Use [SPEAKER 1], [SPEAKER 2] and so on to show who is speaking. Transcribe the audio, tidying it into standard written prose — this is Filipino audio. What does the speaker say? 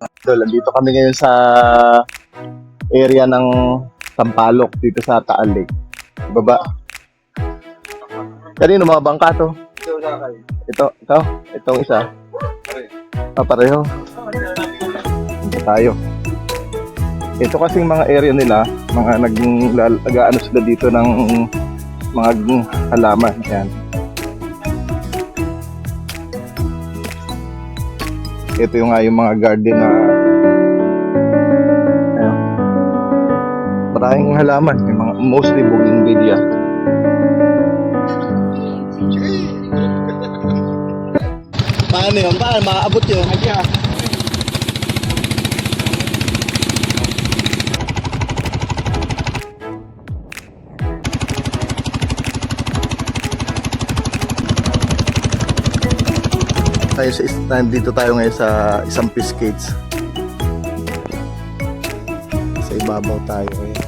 [SPEAKER 1] Idol, andito kami ngayon sa area ng Sampaloc dito sa Taal Lake. Baba. Kanino mga bangka to? Ito, itong isa. Pareho. Ito tayo. Ito kasing mga area nila, mga nag-ano sila dito ng mga halaman. Yan. Ito yung yung mga garden na ayun, maraming halaman, yung mga mostly bougainvillea. Paano yun? Paano maaabot yun? Nandito tayo ngayon sa isang Piscades. Sa ibabaw tayo ngayon.